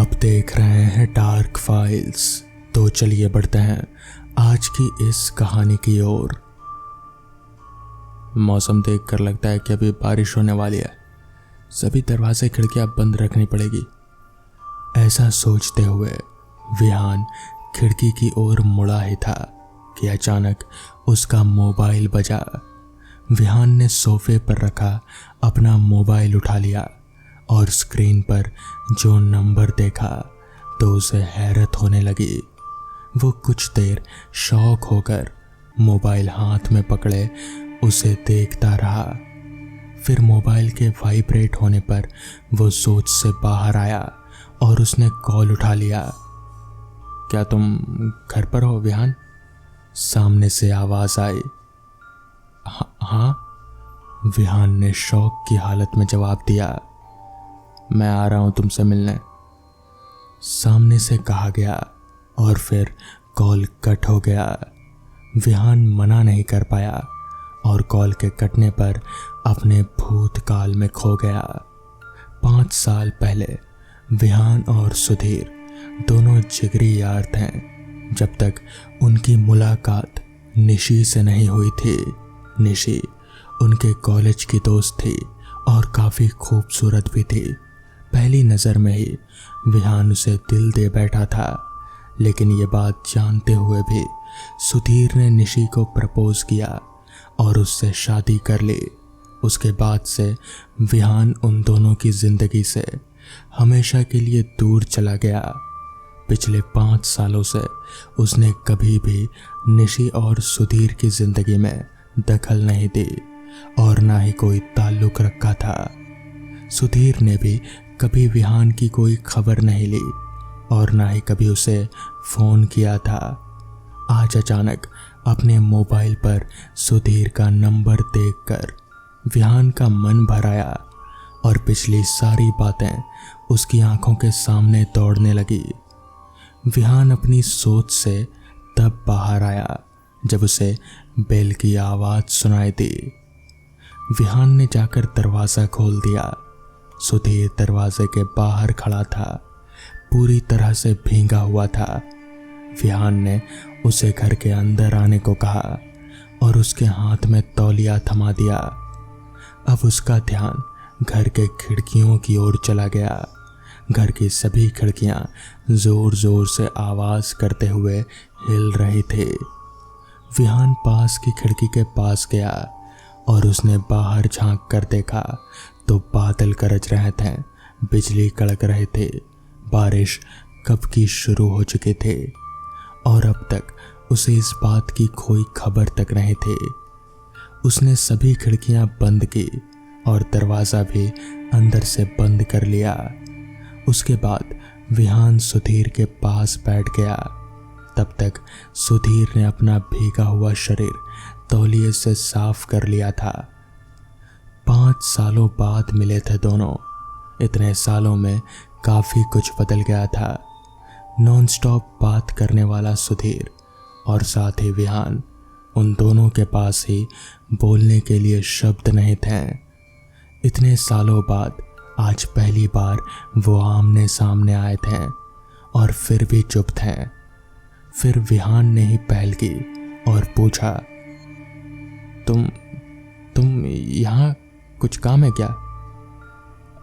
आप देख रहे हैं डार्क फाइल्स। तो चलिए बढ़ते हैं आज की इस कहानी की ओर। मौसम देखकर लगता है कि अभी बारिश होने वाली है। सभी दरवाजे खिड़कियां बंद रखनी पड़ेगी। ऐसा सोचते हुए विहान खिड़की की ओर मुड़ा ही था कि अचानक उसका मोबाइल बजा। विहान ने सोफे पर रखा अपना मोबाइल उठा लिया और स्क्रीन पर जो नंबर देखा तो उसे हैरत होने लगी। वो कुछ देर शॉक होकर मोबाइल हाथ में पकड़े उसे देखता रहा। फिर मोबाइल के वाइब्रेट होने पर वो सोच से बाहर आया और उसने कॉल उठा लिया। क्या तुम घर पर हो विहान? सामने से आवाज आई। हाँ, विहान ने शौक की हालत में जवाब दिया। मैं आ रहा हूं तुमसे मिलने, सामने से कहा गया और फिर कॉल कट हो गया। विहान मना नहीं कर पाया और कॉल के कटने पर अपने भूतकाल में खो गया। 5 साल पहले विहान और सुधीर दोनों जिगरी यार थे जब तक उनकी मुलाकात निशी से नहीं हुई थी। निशी उनके कॉलेज की दोस्त थी और काफ़ी खूबसूरत भी थी। पहली नज़र में ही विहान उसे दिल दे बैठा था, लेकिन ये बात जानते हुए भी सुधीर ने निशी को प्रपोज किया और उससे शादी कर ली। उसके बाद से विहान उन दोनों की ज़िंदगी से हमेशा के लिए दूर चला गया। पिछले 5 सालों से उसने कभी भी निशी और सुधीर की ज़िंदगी में दखल नहीं दी और ना ही कोई ताल्लुक़ रखा था। सुधीर ने भी कभी विहान की कोई खबर नहीं ली और ना ही कभी उसे फ़ोन किया था। आज अचानक अपने मोबाइल पर सुधीर का नंबर देखकर विहान का मन भर आया और पिछली सारी बातें उसकी आंखों के सामने दौड़ने लगी। विहान अपनी सोच से तब बाहर आया जब उसे बेल की आवाज़ सुनाई दी। विहान ने जाकर दरवाज़ा खोल दिया। सुधीर दरवाजे के बाहर खड़ा था, पूरी तरह से भींगा हुआ था। विहान ने उसे घर के अंदर आने को कहा और उसके हाथ में तौलिया थमा दिया। अब उसका ध्यान घर के खिड़कियों की ओर चला गया। घर की सभी खिड़कियां जोर जोर से आवाज़ करते हुए हिल रही थी। विहान पास की खिड़की के पास गया और उसने बाहर झांक कर देखा तो बादल गरज रहे थे, बिजली कड़क रहे थे। बारिश कब की शुरू हो चुकी थी और अब तक उसे इस बात की कोई खबर तक नहीं थी। उसने सभी खिड़कियां बंद की और दरवाज़ा भी अंदर से बंद कर लिया। उसके बाद विहान सुधीर के पास बैठ गया। तब तक सुधीर ने अपना भीगा हुआ शरीर तौलिए से साफ कर लिया था। 5 सालों बाद मिले थे दोनों। इतने सालों में काफ़ी कुछ बदल गया था। नॉनस्टॉप बात करने वाला सुधीर और साथ ही विहान, उन दोनों के पास ही बोलने के लिए शब्द नहीं थे। इतने सालों बाद आज पहली बार वो आमने सामने आए थे और फिर भी चुप थे। फिर विहान ने ही पहल की और पूछा, तुम यहाँ कुछ काम है क्या?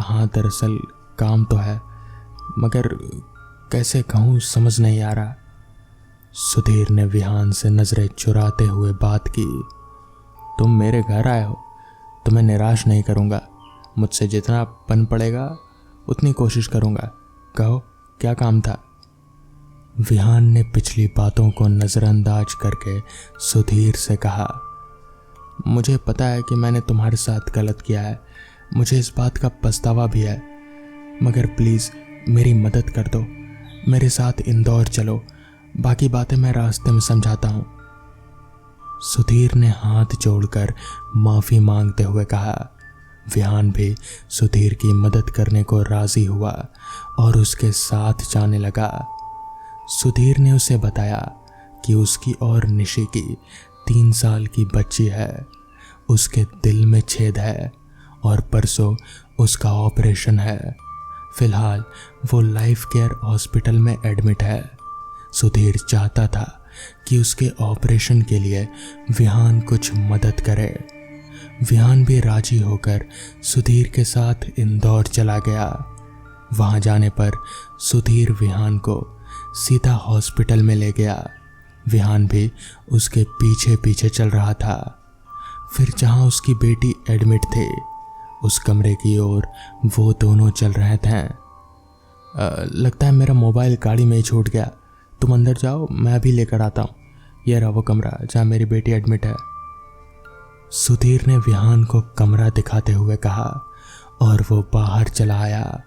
हाँ, दरअसल काम तो है, मगर कैसे कहूँ समझ नहीं आ रहा। सुधीर ने विहान से नज़रें चुराते हुए बात की। तुम मेरे घर आए हो, तुम्हें निराश नहीं करूँगा। मुझसे जितना बन पड़ेगा उतनी कोशिश करूँगा। कहो, क्या काम था? विहान ने पिछली बातों को नज़रअंदाज करके सुधीर से कहा, मुझे पता है कि मैंने तुम्हारे साथ गलत किया है, मुझे इस बात का पछतावा भी है, मगर प्लीज़ मेरी मदद कर दो। मेरे साथ इंदौर चलो, बाकी बातें मैं रास्ते में समझाता हूँ। सुधीर ने हाथ जोड़कर माफ़ी मांगते हुए कहा। विहान भी सुधीर की मदद करने को राज़ी हुआ और उसके साथ जाने लगा। सुधीर ने उसे बताया कि उसकी और निशी की 3 साल की बच्ची है। उसके दिल में छेद है और परसों उसका ऑपरेशन है। फिलहाल वो लाइफ केयर हॉस्पिटल में एडमिट है। सुधीर चाहता था कि उसके ऑपरेशन के लिए विहान कुछ मदद करे। विहान भी राजी होकर सुधीर के साथ इंदौर चला गया। वहां जाने पर सुधीर विहान को सीधा हॉस्पिटल में ले गया। विहान भी उसके पीछे पीछे चल रहा था। फिर जहां उसकी बेटी एडमिट थे उस कमरे की ओर वो दोनों चल रहे थे। लगता है मेरा मोबाइल गाड़ी में ही छूट गया, तुम अंदर जाओ, मैं अभी लेकर आता हूँ। यह रहा वो कमरा जहाँ मेरी बेटी एडमिट है। सुधीर ने विहान को कमरा दिखाते हुए कहा और वो बाहर चला आया।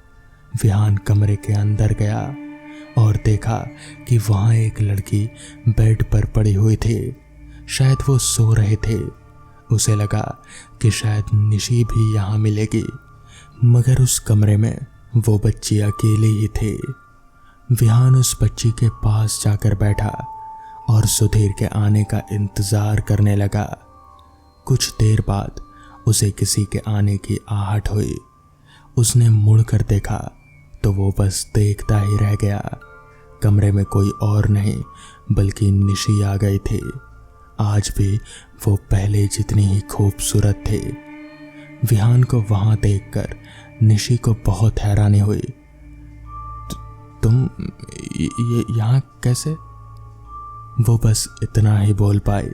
विहान कमरे के अंदर गया और देखा कि वहाँ एक लड़की बेड पर पड़ी हुई थी। शायद वो सो रहे थे। उसे लगा कि शायद निशी भी यहाँ मिलेगी, मगर उस कमरे में वो बच्ची अकेली ही थी। विहान उस बच्ची के पास जाकर बैठा और सुधीर के आने का इंतजार करने लगा। कुछ देर बाद उसे किसी के आने की आहट हुई। उसने मुड़कर देखा तो वो बस देखता ही रह गया। कमरे में कोई और नहीं बल्कि निशी आ गई थी। आज भी वो पहले जितनी ही खूबसूरत थी। विहान को वहां देखकर निशी को बहुत हैरानी हुई। तुम ये यहाँ कैसे? वो बस इतना ही बोल पाई।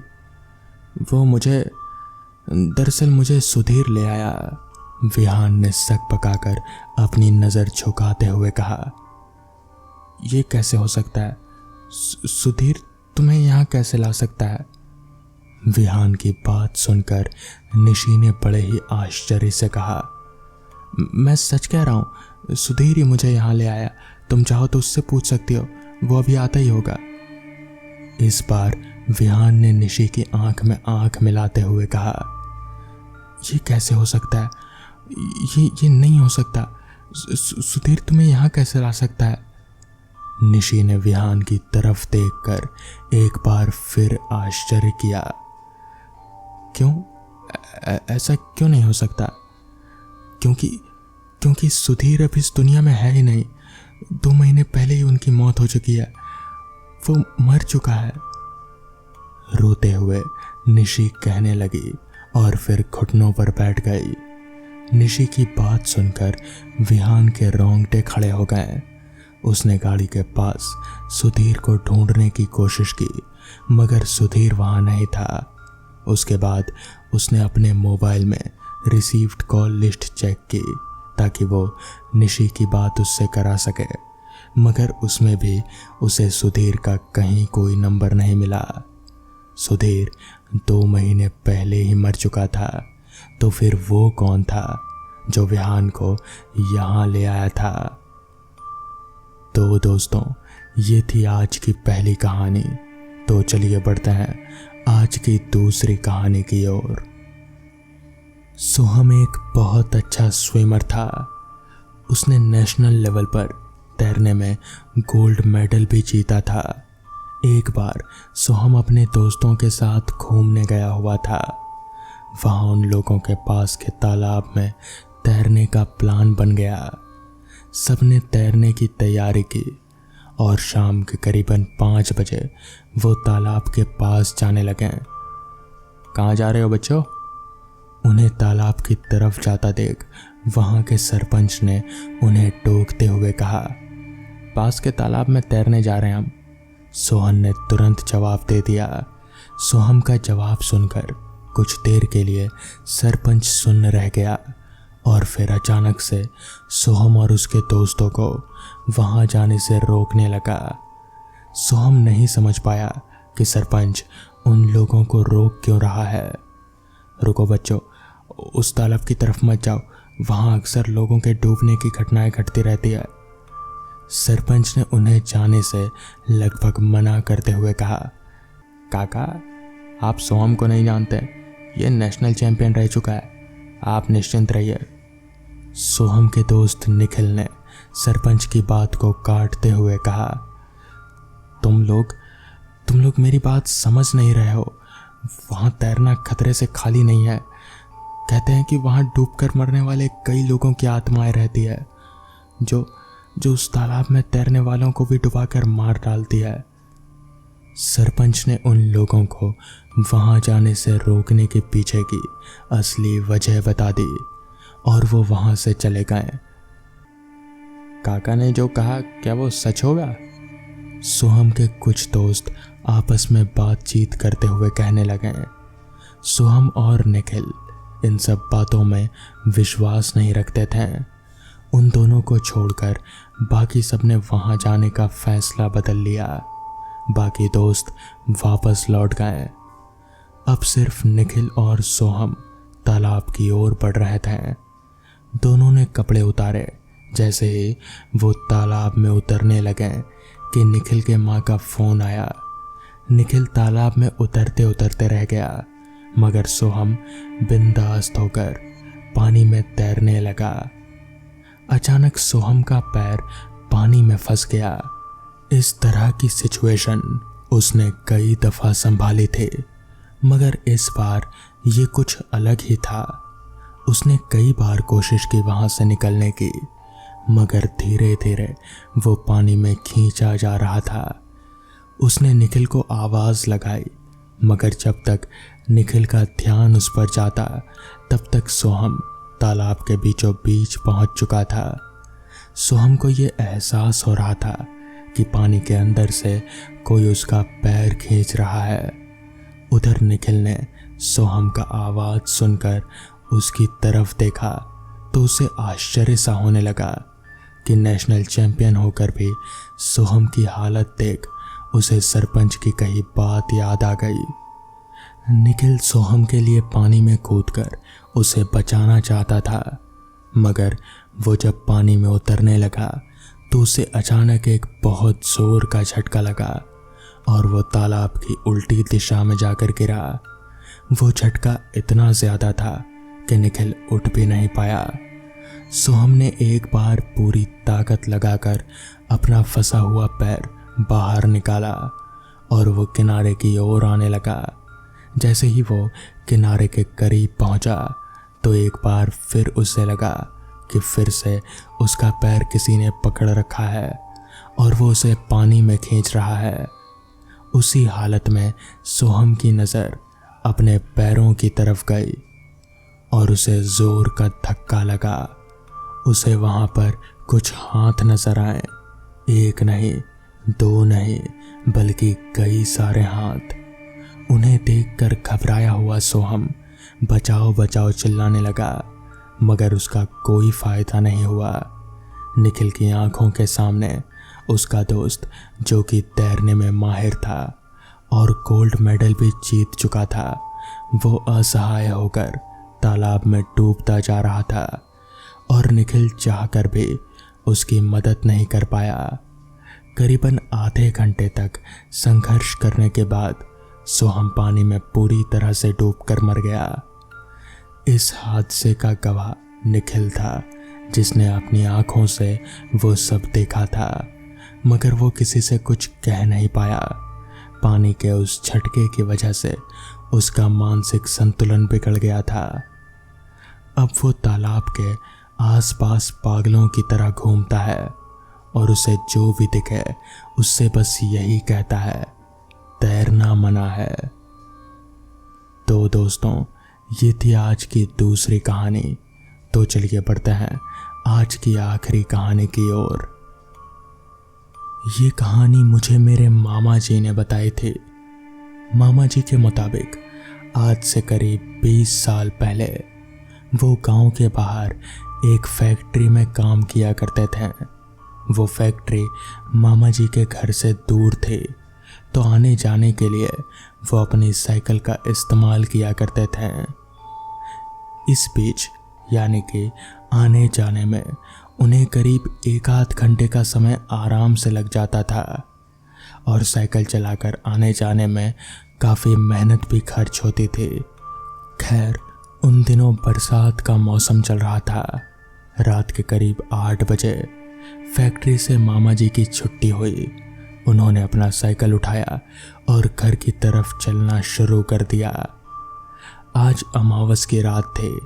दरअसल मुझे सुधीर ले आया। विहान ने सक पकाकर अपनी नज़र झुकाते हुए कहा। ये कैसे हो सकता है? सुधीर तुम्हें यहाँ कैसे ला सकता है? विहान की बात सुनकर निशी ने बड़े ही आश्चर्य से कहा, मैं सच कह रहा हूँ, सुधीर ही मुझे यहाँ ले आया। तुम चाहो तो उससे पूछ सकती हो, वो अभी आता ही होगा। इस बार विहान ने निशी की आंख में आंख मिलाते हुए कहा, ये कैसे हो सकता है? ये नहीं हो सकता। सुधीर तुम्हें यहाँ कैसे ला सकता है? निशी ने विहान की तरफ देखकर एक बार फिर आश्चर्य किया। क्यों? ऐसा क्यों नहीं हो सकता? क्योंकि सुधीर अब इस दुनिया में है ही नहीं। 2 महीने पहले ही उनकी मौत हो चुकी है। वो मर चुका है। रोते हुए निशी कहने लगी और फिर घुटनों पर बैठ गई। निशी की बात सुनकर विहान के रोंगटे खड़े हो गए। उसने गाड़ी के पास सुधीर को ढूंढने की कोशिश की, मगर सुधीर वहां नहीं था। उसके बाद उसने अपने मोबाइल में रिसीव्ड कॉल लिस्ट चेक की ताकि वो निशी की बात उससे करा सके, मगर उसमें भी उसे सुधीर का कहीं कोई नंबर नहीं मिला। सुधीर 2 महीने पहले ही मर चुका था, तो फिर वो कौन था जो विहान को यहाँ ले आया था? तो दोस्तों, ये थी आज की पहली कहानी। तो चलिए बढ़ते हैं आज की दूसरी कहानी की ओर। सोहम एक बहुत अच्छा स्विमर था। उसने नेशनल लेवल पर तैरने में गोल्ड मेडल भी जीता था। एक बार सोहम अपने दोस्तों के साथ घूमने गया हुआ था। वहाँ उन लोगों के पास के तालाब में तैरने का प्लान बन गया। सबने तैरने की तैयारी की और शाम के करीबन 5 बजे वो तालाब के पास जाने लगे। कहाँ जा रहे हो बच्चों? उन्हें तालाब की तरफ जाता देख वहाँ के सरपंच ने उन्हें टोकते हुए कहा, पास के तालाब में तैरने जा रहे हैं हम। सोहन ने तुरंत जवाब दे दिया। सोहम का जवाब सुनकर कुछ देर के लिए सरपंच सुन्न रह गया और फिर अचानक से सोहम और उसके दोस्तों को वहां जाने से रोकने लगा। सोहम नहीं समझ पाया कि सरपंच उन लोगों को रोक क्यों रहा है। रुको बच्चों, उस तालाब की तरफ मत जाओ, वहां अक्सर लोगों के डूबने की घटनाएं घटती रहती है। सरपंच ने उन्हें जाने से लगभग मना करते हुए कहा, काका आप सोहम को नहीं जानते, ये नेशनल चैंपियन रह चुका है, आप निश्चिंत रहिए। सोहम के दोस्त निखिल ने सरपंच की बात को काटते हुए कहा, तुम लोग मेरी बात समझ नहीं रहे हो। वहाँ तैरना खतरे से खाली नहीं है। कहते हैं कि वहाँ डूबकर मरने वाले कई लोगों की आत्माएं रहती है। जो जो उस तालाब में तैरने वालों को भी डुबाकर मार डालती है। सरपंच ने उन लोगों को वहां जाने से रोकने के पीछे की असली वजह बता दी और वो वहां से चले गए। काका ने जो कहा क्या वो सच होगा? सोहम के कुछ दोस्त आपस में बातचीत करते हुए कहने लगे। सोहम और निखिल इन सब बातों में विश्वास नहीं रखते थे। उन दोनों को छोड़कर बाकी सबने वहां जाने का फैसला बदल लिया। बाकी दोस्त वापस लौट गए। अब सिर्फ निखिल और सोहम तालाब की ओर बढ़ रहे थे। दोनों ने कपड़े उतारे। जैसे ही वो तालाब में उतरने लगे कि निखिल के माँ का फोन आया। निखिल तालाब में उतरते उतरते रह गया, मगर सोहम बिंदास होकर पानी में तैरने लगा। अचानक सोहम का पैर पानी में फंस गया। इस तरह की सिचुएशन उसने कई दफा संभाली थी, मगर इस बार ये कुछ अलग ही था। उसने कई बार कोशिश की वहां से निकलने की, मगर धीरे धीरे वो पानी में खींचा जा रहा था। उसने निखिल को आवाज लगाई, मगर जब तक निखिल का ध्यान उस पर जाता तब तक सोहम तालाब के बीचों बीच पहुंच चुका था। सोहम को ये एहसास हो रहा था कि पानी के अंदर से कोई उसका पैर खींच रहा है। उधर निखिल ने सोहम का आवाज सुनकर उसकी तरफ देखा तो उसे आश्चर्य सा होने लगा कि नेशनल चैंपियन होकर भी सोहम की हालत देख उसे सरपंच की कही बात याद आ गई। निखिल सोहम के लिए पानी में कूदकर उसे बचाना चाहता था, मगर वो जब पानी में उतरने लगा तो उसे अचानक एक बहुत जोर का झटका लगा और वो तालाब की उल्टी दिशा में जाकर गिरा। वो झटका इतना ज्यादा था कि निखिल उठ भी नहीं पाया। सोहम ने एक बार पूरी ताकत लगाकर अपना फंसा हुआ पैर बाहर निकाला और वो किनारे की ओर आने लगा। जैसे ही वो किनारे के करीब पहुंचा तो एक बार फिर उसे लगा कि फिर से उसका पैर किसी ने पकड़ रखा है और वो उसे पानी में खींच रहा है। उसी हालत में सोहम की नज़र अपने पैरों की तरफ गई और उसे जोर का धक्का लगा। उसे वहां पर कुछ हाथ नजर आए, एक नहीं, दो नहीं, बल्कि कई सारे हाथ। उन्हें देखकर घबराया हुआ सोहम बचाओ बचाओ चिल्लाने लगा, मगर उसका कोई फायदा नहीं हुआ। निखिल की आंखों के सामने उसका दोस्त, जो कि तैरने में माहिर था और गोल्ड मेडल भी जीत चुका था, वो असहाय होकर तालाब में डूबता जा रहा था और निखिल चाहकर भी उसकी मदद नहीं कर पाया। करीबन आधे घंटे तक संघर्ष करने के बाद सोहम पानी में पूरी तरह से डूबकर मर गया। इस हादसे का गवाह निखिल था, जिसने अपनी आंखों से वो सब देखा था, मगर वो किसी से कुछ कह नहीं पाया। पानी के उस झटके की वजह से उसका मानसिक संतुलन बिगड़ गया था। अब वो तालाब के आसपास पागलों की तरह घूमता है और उसे जो भी दिखे उससे बस यही कहता है, तैरना मना है। तो दोस्तों, ये थी आज की दूसरी कहानी। तो चलिए बढ़ते हैं आज की आखिरी कहानी की ओर। ये कहानी मुझे मेरे मामा जी ने बताई थी। मामा जी के मुताबिक आज से करीब 20 साल पहले वो गांव के बाहर एक फैक्ट्री में काम किया करते थे। वो फैक्ट्री मामा जी के घर से दूर थी, तो आने जाने के लिए वो अपनी साइकिल का इस्तेमाल किया करते थे। इस बीच यानी कि आने जाने में उन्हें करीब 1 आध घंटे का समय आराम से लग जाता था और साइकिल चलाकर आने जाने में काफ़ी मेहनत भी खर्च होती थी। खैर, उन दिनों बरसात का मौसम चल रहा था। रात के करीब 8 बजे फैक्ट्री से मामा जी की छुट्टी हुई। उन्होंने अपना साइकिल उठाया और घर की तरफ चलना शुरू कर दिया। आज अमावस की रात थी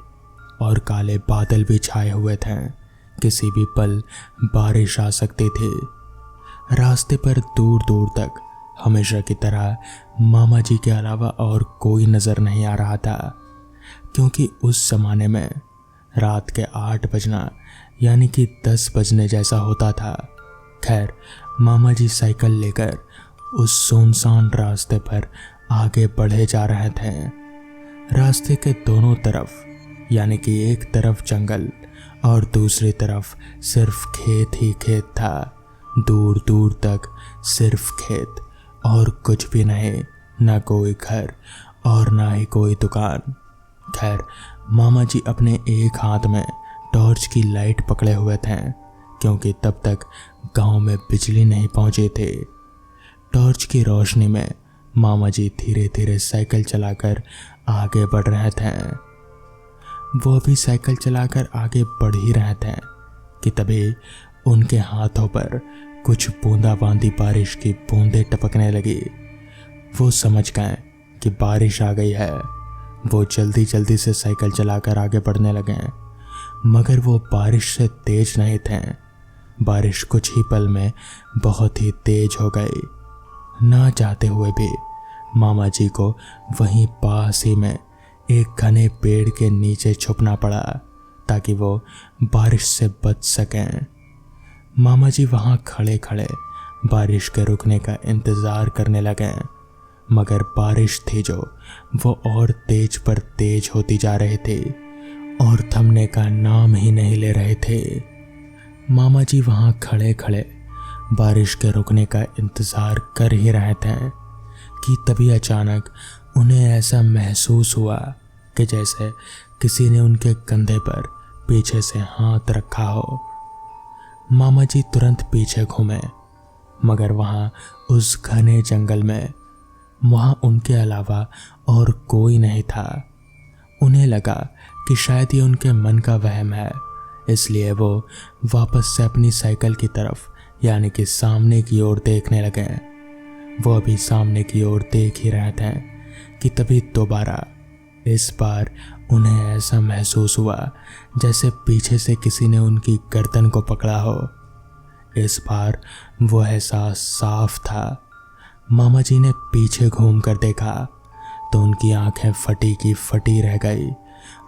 और काले बादल भी छाए हुए थे किसी भी पल बारिश आ सकती थी। रास्ते पर दूर दूर तक हमेशा की तरह मामा जी के अलावा और कोई नजर नहीं आ रहा था, क्योंकि उस जमाने में रात के 8 बजना यानी कि 10 बजने जैसा होता था। खैर, मामा जी साइकिल लेकर उस सुनसान रास्ते पर आगे बढ़े जा रहे थे। रास्ते के दोनों तरफ यानी कि एक तरफ जंगल और दूसरी तरफ सिर्फ खेत ही खेत था। दूर दूर तक सिर्फ खेत और कुछ भी नहीं, ना कोई घर और ना ही कोई दुकान। खैर, मामा जी अपने एक हाथ में टॉर्च की लाइट पकड़े हुए थे, क्योंकि तब तक गांव में बिजली नहीं पहुंची थी। टॉर्च की रोशनी में मामा जी धीरे धीरे साइकिल चलाकर आगे बढ़ रहे थे। वो भी साइकिल चलाकर आगे बढ़ ही रहे थे कि तभी उनके हाथों पर कुछ बूंदाबांदी बारिश की बूंदें टपकने लगी। वो समझ गए कि बारिश आ गई है। वो जल्दी जल्दी से साइकिल चलाकर आगे बढ़ने लगे, मगर वो बारिश से तेज नहीं थे। बारिश कुछ ही पल में बहुत ही तेज हो गई। ना चाहते हुए भी मामा जी को वहीं पास ही में एक घने पेड़ के नीचे छुपना पड़ा, ताकि वो बारिश से बच सकें। मामा जी वहां खड़े खड़े बारिश के रुकने का इंतजार करने लगे, मगर बारिश थी जो वो और तेज पर तेज होती जा रही थी और थमने का नाम ही नहीं ले रहे थे। मामा जी वहां खड़े खड़े बारिश के रुकने का इंतजार कर ही रहे थे कि तभी अचानक उन्हें ऐसा महसूस हुआ कि जैसे किसी ने उनके कंधे पर पीछे से हाथ रखा हो। मामा जी तुरंत पीछे घूमे, मगर वहां उस घने जंगल में वहां उनके अलावा और कोई नहीं था। उन्हें लगा कि शायद ये उनके मन का वहम है, इसलिए वो वापस से अपनी साइकिल की तरफ यानी कि सामने की ओर देखने लगे। वो अभी सामने की ओर देख ही रहे थे कि तभी दोबारा इस बार उन्हें ऐसा महसूस हुआ जैसे पीछे से किसी ने उनकी गर्दन को पकड़ा हो। इस बार वो एहसास साफ था। मामा जी ने पीछे घूमकर देखा तो उनकी आंखें फटी की फटी रह गई।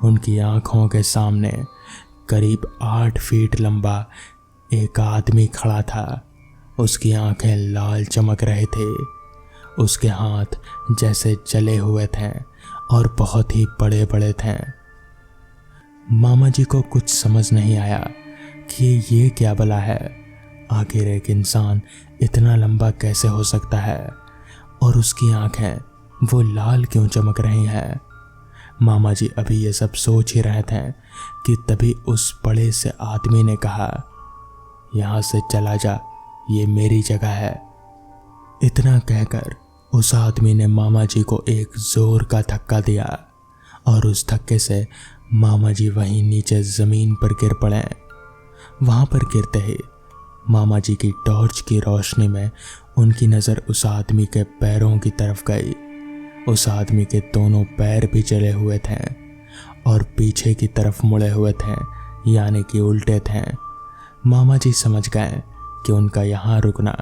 उनकी आंखों के सामने करीब 8 फीट लंबा एक आदमी खड़ा था। उसकी आंखें लाल चमक रहे थे, उसके हाथ जैसे जले हुए थे और बहुत ही बड़े बड़े थे। मामा जी को कुछ समझ नहीं आया कि ये क्या भला है। आखिर एक इंसान इतना लंबा कैसे हो सकता है और उसकी आंखें वो लाल क्यों चमक रही हैं। मामा जी अभी ये सब सोच ही रहे थे कि तभी उस बड़े से आदमी ने कहा, यहाँ से चला जा, ये मेरी जगह है। इतना कहकर उस आदमी ने मामा जी को एक जोर का धक्का दिया और उस धक्के से मामा जी वहीं नीचे जमीन पर गिर पड़े। वहां पर गिरते ही मामा जी की टॉर्च की रोशनी में उनकी नज़र उस आदमी के पैरों की तरफ गई। उस आदमी के दोनों पैर भी जले हुए थे और पीछे की तरफ मुड़े हुए थे, यानी कि उल्टे थे। मामा जी समझ गए कि उनका यहाँ रुकना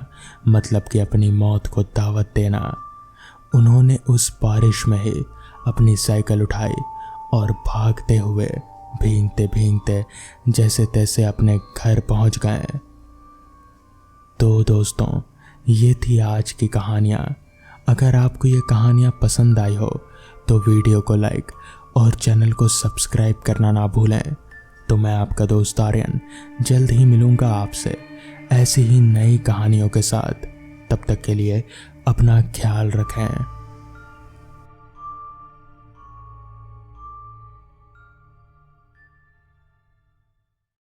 मतलब कि अपनी मौत को दावत देना। उन्होंने उस बारिश में ही अपनी साइकिल उठाई और भागते हुए भीगते भीगते जैसे तैसे अपने घर पहुंच गए। तो दोस्तों, ये थी आज की कहानियाँ। अगर आपको ये कहानियाँ पसंद आई हो तो वीडियो को लाइक और चैनल को सब्सक्राइब करना ना भूलें। तो मैं आपका दोस्त आर्यन जल्द ही मिलूँगा आपसे ऐसी ही नई कहानियों के साथ। तब तक के लिए अपना ख्याल रखें।